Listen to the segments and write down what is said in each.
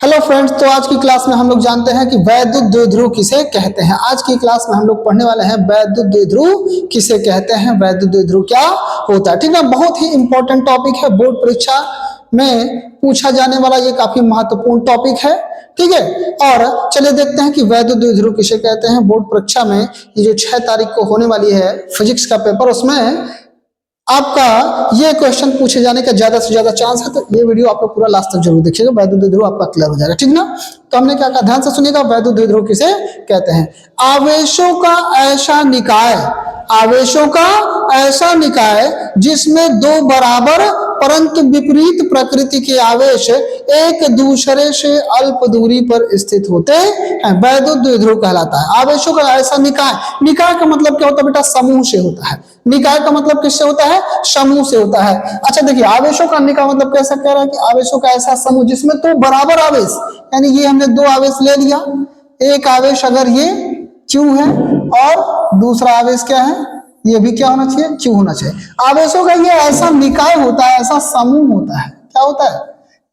Hello friends, तो आज की क्लास में हम लोग जानते हैं कि वैद्युत द्विध्रुव किसे कहते हैं। आज की क्लास में हम लोग पढ़ने वाले हैं वैद्युत द्विध्रुव किसे कहते हैं, वैद्युत द्विध्रुव क्या होता है। ठीक है, बहुत ही इंपॉर्टेंट टॉपिक है, बोर्ड परीक्षा में पूछा जाने वाला ये काफी महत्वपूर्ण टॉपिक है। ठीक है, और चलिए देखते हैं कि वैद्युत द्विध्रुव किसे कहते हैं। बोर्ड परीक्षा में ये जो 6 तारीख को होने वाली है फिजिक्स का पेपर, उसमें आपका ये क्वेश्चन पूछे जाने का ज्यादा से ज्यादा चांस है। तो ये वीडियो आप लोग पूरा लास्ट तक जरूर देखिएगा, वैद्युत द्विध्रुव आपका क्लियर हो जाएगा। ठीक ना, तो हमने क्या कहा, ध्यान से सुनिएगा। वैद्युत द्विध्रुव किसे कहते हैं? आवेशों का ऐसा निकाय, आवेशों का ऐसा निकाय जिसमें दो बराबर परंतु विपरीत प्रकृति के आवेश एक दूसरे से अल्प दूरी पर स्थित होते हैं, वैद्युत द्विध्रुव कहलाता है। आवेशों का ऐसा निकाय, निकाय का मतलब क्या होता है बेटा? समूह से होता है। निकाय का मतलब किससे होता है? समूह से होता है। अच्छा देखिए, आवेशों का निकाय मतलब कैसा कह रहा है कि आवेशों का ऐसा समूह जिसमें तो बराबर आवेश, यानी ये हमने दो आवेश ले लिया, एक आवेश अगर ये Q है और दूसरा आवेश क्या है, ये भी क्या होना चाहिए? Q होना चाहिए। आवेशों का ये ऐसा निकाय होता है, ऐसा समूह होता है। क्या होता है?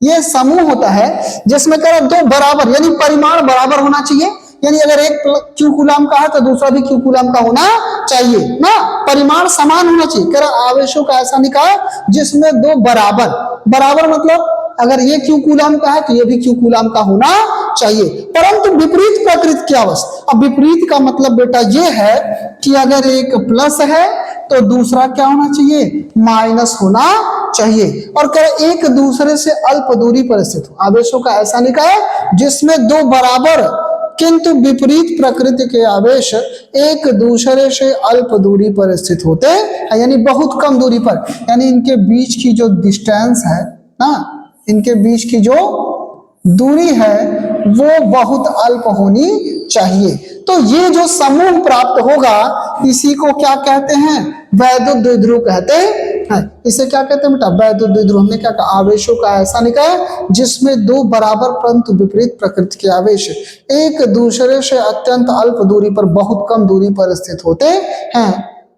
ये समूह होता है जिसमें कह रहा दो बराबर, यानी परिमाण बराबर होना चाहिए। यानी अगर एक Q कूलाम का है तो दूसरा भी Q कूलाम का होना चाहिए ना, परिमाण समान होना चाहिए। कह रहा आवेशों का ऐसा निकाय जिसमें दो बराबर, बराबर मतलब अगर ये Q कूलाम का है तो ये भी Q कूलाम का होना चाहिए, परंतु विपरीत प्रकृति की अवस्था। अब विपरीत का मतलब बेटा ये है कि अगर एक प्लस है तो दूसरा क्या होना चाहिए? माइनस होना चाहिए। और कह एक दूसरे से अल्प दूरी पर स्थित हो। आवेशों का ऐसा निकाय जिसमें दो बराबर किंतु विपरीत प्रकृति के आवेश एक दूसरे से अल्प दूरी पर स्थित होते हैं, यानी बहुत कम दूरी पर, यानी इनके बीच की जो डिस्टेंस है ना, इनके बीच की जो दूरी है वो बहुत अल्प होनी चाहिए। तो ये जो समूह प्राप्त होगा इसी को क्या कहते हैं? वैद्युत द्विध्रुव कहते हैं। इसे क्या कहते हैं बेटा? वैद्युत द्विध्रुव। हमने क्या कहा? आवेशों का ऐसा निकाय जिसमें दो बराबर परंतु विपरीत प्रकृति के आवेश एक दूसरे से अत्यंत अल्प दूरी पर, बहुत कम दूरी पर स्थित होते हैं,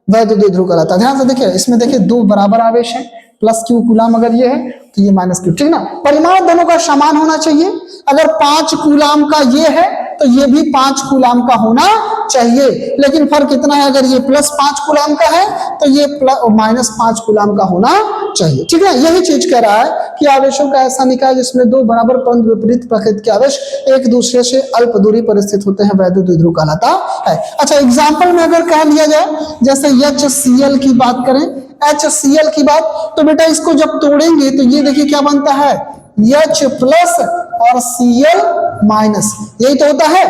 वैद्युत द्विध्रुव कहलाता है। ध्यान से देखिए, इसमें देखिए दो बराबर आवेश है, प्लस Q कूलाम अगर ये है तो ये माइनस Q। ठीक ना, परिमाण दोनों का समान होना चाहिए। अगर 5 कूलाम का ये है तो ये भी 5 कूलाम का होना चाहिए, लेकिन फर्क इतना है, अगर ये प्लस 5 कूलाम का है तो ये माइनस 5 कूलाम का होना चाहिए। ठीक है, यही चीज कह रहा है कि आवेशों का ऐसा निकाय जिसमें दो बराबर परंतु विपरीत प्रकृति के आवेश एक दूसरे से अल्प दूरी पर स्थित होते हैं, वैद्युत द्विध्रुव कहलाता है। अच्छा, एग्जाम्पल में अगर कह लिया जाए, जैसे HCl की बात करें, HCl की बात, तो बेटा इसको जब तोड़ेंगे तो ये देखिए क्या बनता है, H प्लस और Cl माइनस, यही तो होता है।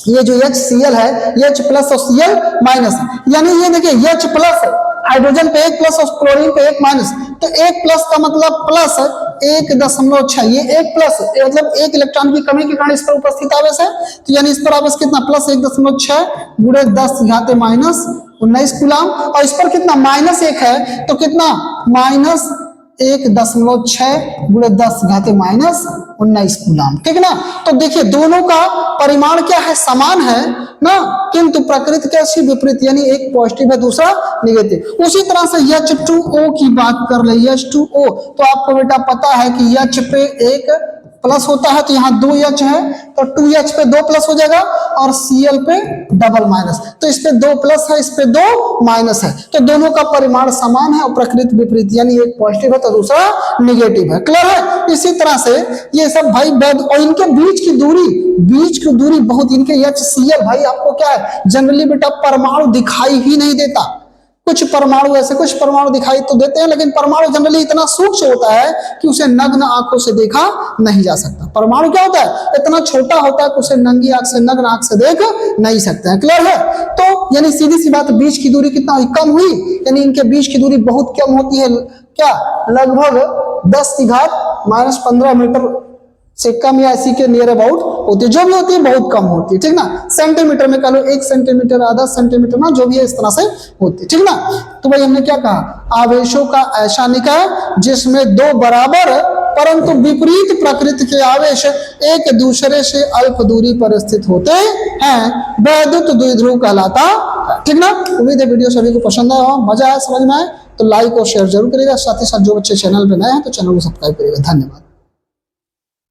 ये जो HCl है, H प्लस और Cl माइनस, यानी ये देखिए H प्लस हाइड्रोजन पे 1 प्लस और क्लोरीन पे 1 माइनस, तो 1 प्लस का मतलब प्लस 1.6, ये 1 प्लस मतलब 1 इलेक्ट्रॉन की कमी के कारण इस पर उपस्थित आवेश है, तो यानी इस पर आवेश कितना? प्लस 1.6 गुणे 10 घाते माइनस 19 कूलाम, और इस पर कितना? माइनस 1 है तो कितना? माइनस 1.6 गुणे 10 घाते माइनस 19 कूलाम। ठीक ना, तो देखिए दोनों का परिमाण क्या है? समान है ना, किंतु प्रकृति कैसी? विपरीत, यानी एक पॉजिटिव है दूसरा नेगेटिव। उसी तरह से H2O की बात कर ले, H2O, तो आपको बेटा पता है कि H पे एक प्लस होता है तो यहाँ 2H है तो 2H पे 2 प्लस हो जाएगा, और Cl पे डबल माइनस, तो इस पे 2 प्लस है, इस पे 2 माइनस है, तो दोनों का परिमाण समान है और प्रकृति विपरीत, यानी एक पॉजिटिव है तो दूसरा निगेटिव है। क्लियर है? इसी तरह से ये सब भाई और इनके बीच की दूरी बहुत, इनके HCl भाई आपको क्या है, जनरली बेटा परमाणु दिखाई ही नहीं देता। कुछ परमाणु ऐसे, कुछ परमाणु दिखाई तो देते हैं, लेकिन परमाणु जनरली इतना सूक्ष्म होता है कि उसे नग्न आंखों से देखा नहीं जा सकता। परमाणु क्या होता है? इतना छोटा होता है कि उसे नंगी आंख से, नग्न आंख से देख नहीं सकते हैं। क्लियर है? तो यानी सीधी सी बात, बीच की दूरी कितना हुई? कम हुई, यानी इनके बीच की दूरी बहुत कम होती है। क्या? लगभग 10 की घात माइनस 15 मीटर से कम, या इसी के नियर अबाउट होती है, जो भी होती है बहुत कम होती है। ठीक ना, सेंटीमीटर में कह लो 1 सेंटीमीटर, आधा सेंटीमीटर ना, जो भी है इस तरह से होती है। ठीक ना, तो भाई हमने क्या कहा? आवेशों का ऐसा निकाय जिसमें दो बराबर परंतु विपरीत प्रकृति के आवेश एक दूसरे से अल्प दूरी पर स्थित होते हैं, वैद्युत द्विध्रुव कहलाता। ठीक ना, उम्मीद है वीडियो सभी को पसंद आया, मजा आया, समझ में आए तो लाइक और शेयर जरूर करिएगा। साथ ही साथ जो बच्चे चैनल पे नए हैं तो चैनल को सब्सक्राइब करिएगा। धन्यवाद।